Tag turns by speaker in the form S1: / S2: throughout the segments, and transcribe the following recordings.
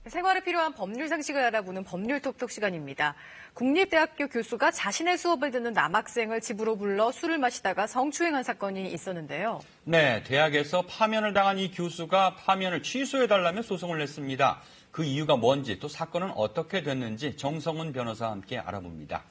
S1: 생활에 필요한 법률 상식을 알아보는 법률 톡톡 시간입니다. 국립대학교 교수가 자신의 수업을 듣는 남학생을 집으로 불러 술을 마시다가 성추행한 사건이 있었는데요.
S2: 네, 대학에서 파면을 당한 이 교수가 파면을 취소해달라며 소송을 냈습니다. 그 이유가 뭔지 또 사건은 어떻게 됐는지 정성훈 변호사와 함께 알아봅니다.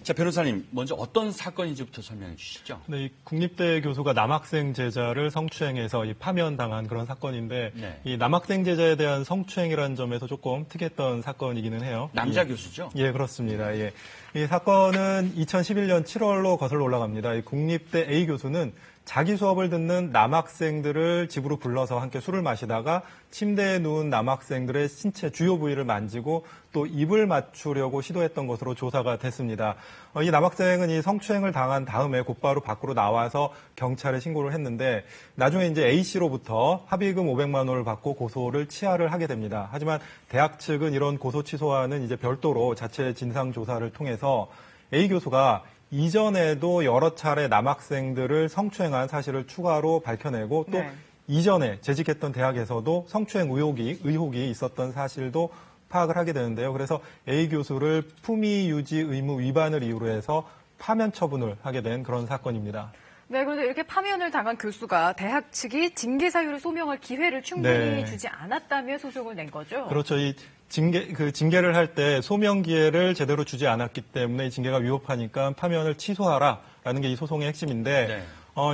S2: 자, 변호사님, 먼저 어떤 사건인지부터 설명해 주시죠.
S3: 네, 이 국립대 교수가 남학생 제자를 성추행해서 파면당한 그런 사건인데,
S2: 네.
S3: 이 남학생 제자에 대한 성추행이라는 점에서 조금 특이했던 사건이기는 해요.
S2: 남자 교수죠?
S3: 예, 그렇습니다. 예. 이 사건은 2011년 7월로 거슬러 올라갑니다. 이 국립대 A 교수는 자기 수업을 듣는 남학생들을 집으로 불러서 함께 술을 마시다가 침대에 누운 남학생들의 신체 주요 부위를 만지고 또 입을 맞추려고 시도했던 것으로 조사가 됐습니다. 이 남학생은 이 성추행을 당한 다음에 곧바로 밖으로 나와서 경찰에 신고를 했는데 나중에 이제 A씨로부터 합의금 500만 원을 받고 고소를 취하를 하게 됩니다. 하지만 대학 측은 이런 고소 취소와는 이제 별도로 자체 진상 조사를 통해서 A 교수가 이전에도 여러 차례 남학생들을 성추행한 사실을 추가로 밝혀내고 또 이전에 재직했던 대학에서도 성추행 의혹이 있었던 사실도 파악을 하게 되는데요. 그래서 A 교수를 품위 유지 의무 위반을 이유로 해서 파면 처분을 하게 된 그런 사건입니다.
S1: 네, 그런데 이렇게 파면을 당한 교수가 대학 측이 징계 사유를 소명할 기회를 충분히 주지 않았다며 소송을 낸 거죠?
S3: 그렇죠. 이 징계를 할 때 소명 기회를 제대로 주지 않았기 때문에 이 징계가 위법하니까 파면을 취소하라라는 게 이 소송의 핵심인데,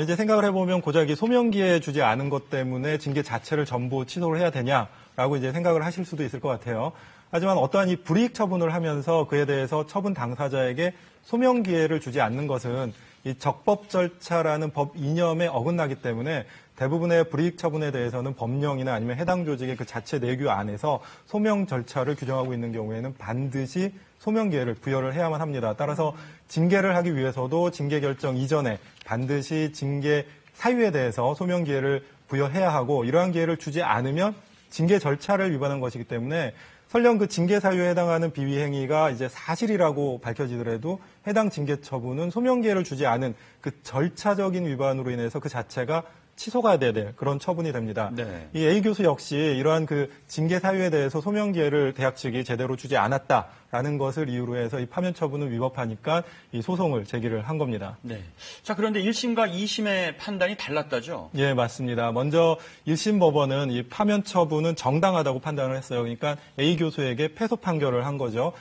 S3: 이제 생각을 해보면 고작 이 소명 기회 주지 않은 것 때문에 징계 자체를 전부 취소를 해야 되냐라고 이제 생각을 하실 수도 있을 것 같아요. 하지만 어떠한 이 불이익 처분을 하면서 그에 대해서 처분 당사자에게 소명 기회를 주지 않는 것은 이 적법 절차라는 법 이념에 어긋나기 때문에 대부분의 불이익 처분에 대해서는 법령이나 아니면 해당 조직의 그 자체 내규 안에서 소명 절차를 규정하고 있는 경우에는 반드시 소명 기회를 부여를 해야만 합니다. 따라서 징계를 하기 위해서도 징계 결정 이전에 반드시 징계 사유에 대해서 소명 기회를 부여해야 하고 이러한 기회를 주지 않으면 징계 절차를 위반한 것이기 때문에 설령 그 징계 사유에 해당하는 비위 행위가 이제 사실이라고 밝혀지더라도 해당 징계 처분은 소명 기회를 주지 않은 그 절차적인 위반으로 인해서 그 자체가 취소가 돼야 될 그런 처분이 됩니다.
S2: 네.
S3: 이 A 교수 역시 이러한 그 징계 사유에 대해서 소명 기회를 대학 측이 제대로 주지 않았다라는 것을 이유로 해서 이 파면 처분은 위법하니까 이 소송을 제기를 한 겁니다.
S2: 네. 자, 그런데 1심과 2심의 판단이 달랐다죠?
S3: 예, 맞습니다. 먼저 1심 법원은 이 파면 처분은 정당하다고 판단을 했어요. 그러니까 A 교수에게 패소 판결을 한 거죠.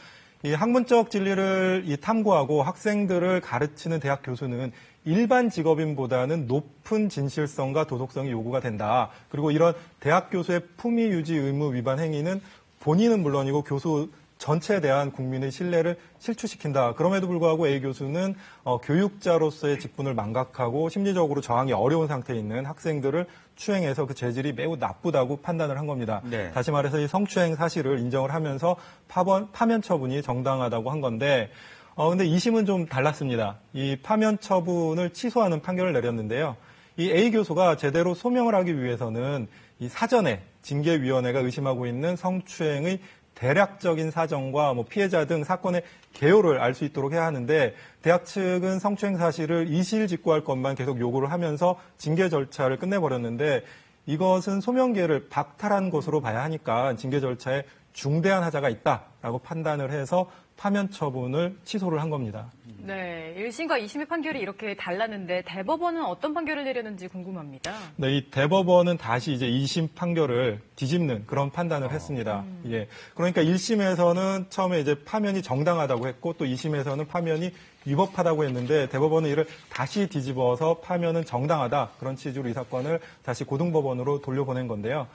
S3: 이 학문적 진리를 탐구하고 학생들을 가르치는 대학 교수는 일반 직업인보다는 높은 진실성과 도덕성이 요구가 된다. 그리고 이런 대학 교수의 품위 유지 의무 위반 행위는 본인은 물론이고 교수 전체에 대한 국민의 신뢰를 실추시킨다. 그럼에도 불구하고 A 교수는 교육자로서의 직분을 망각하고 심리적으로 저항이 어려운 상태에 있는 학생들을 추행해서 그 재질이 매우 나쁘다고 판단을 한 겁니다.
S2: 네.
S3: 다시 말해서 이 성추행 사실을 인정을 하면서 파면 처분이 정당하다고 한 건데 근데 2심은 좀 달랐습니다. 이 파면 처분을 취소하는 판결을 내렸는데요. 이 A 교수가 제대로 소명을 하기 위해서는 이 사전에 징계위원회가 의심하고 있는 성추행의 대략적인 사정과 피해자 등 사건의 개요를 알 수 있도록 해야 하는데 대학 측은 성추행 사실을 이실직고할 것만 계속 요구를 하면서 징계 절차를 끝내버렸는데 이것은 소명 기회를 박탈한 것으로 봐야 하니까 징계 절차에 중대한 하자가 있다라고 판단을 해서 파면 처분을 취소를 한 겁니다.
S1: 네, 1심과 2심의 판결이 이렇게 달랐는데 대법원은 어떤 판결을 내렸는지 궁금합니다.
S3: 네, 이 대법원은 다시 이제 2심 판결을 뒤집는 그런 판단을 했습니다. 예. 그러니까 1심에서는 처음에 이제 파면이 정당하다고 했고 또 2심에서는 파면이 위법하다고 했는데 대법원은 이를 다시 뒤집어서 파면은 정당하다. 그런 취지로 이 사건을 다시 고등법원으로 돌려보낸 건데요.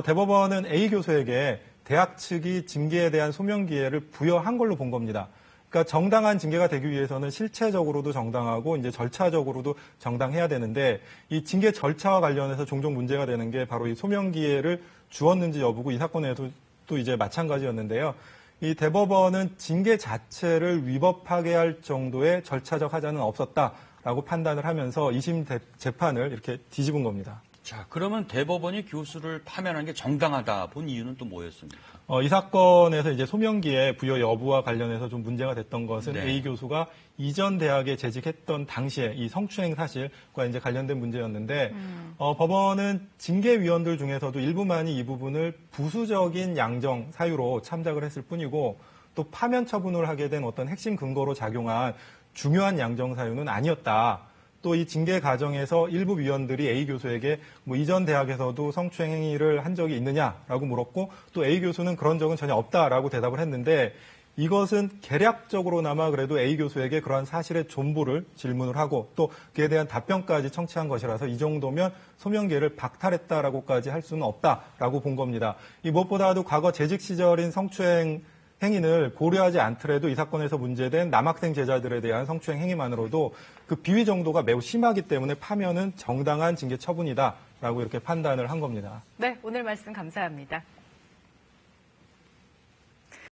S3: 대법원은 A 교수에게 대학 측이 징계에 대한 소명 기회를 부여한 걸로 본 겁니다. 그러니까 정당한 징계가 되기 위해서는 실체적으로도 정당하고 이제 절차적으로도 정당해야 되는데 이 징계 절차와 관련해서 종종 문제가 되는 게 바로 이 소명 기회를 주었는지 여부고 이 사건에도 또 이제 마찬가지였는데요. 이 대법원은 징계 자체를 위법하게 할 정도의 절차적 하자는 없었다라고 판단을 하면서 2심 재판을 이렇게 뒤집은 겁니다.
S2: 자, 그러면 대법원이 교수를 파면한 게 정당하다 본 이유는 또 뭐였습니까?
S3: 이 사건에서 이제 소명기의 부여 여부와 관련해서 좀 문제가 됐던 것은
S2: 네.
S3: A 교수가 이전 대학에 재직했던 당시에 이 성추행 사실과 이제 관련된 문제였는데, 법원은 징계위원들 중에서도 일부만이 이 부분을 부수적인 양정 사유로 참작을 했을 뿐이고, 또 파면 처분을 하게 된 어떤 핵심 근거로 작용한 중요한 양정 사유는 아니었다. 또 이 징계 과정에서 일부 위원들이 A 교수에게 뭐 이전 대학에서도 성추행 행위를 한 적이 있느냐라고 물었고, 또 A 교수는 그런 적은 전혀 없다라고 대답을 했는데, 이것은 개략적으로나마 그래도 A 교수에게 그러한 사실의 전부를 질문을 하고 또 그에 대한 답변까지 청취한 것이라서 이 정도면 소명기를 박탈했다라고까지 할 수는 없다라고 본 겁니다. 이 무엇보다도 과거 재직 시절인 성추행 행위를 고려하지 않더라도 이 사건에서 문제된 남학생 제자들에 대한 성추행 행위만으로도 그 비위 정도가 매우 심하기 때문에 파면은 정당한 징계 처분이다라고 이렇게 판단을 한 겁니다.
S1: 네, 오늘 말씀 감사합니다.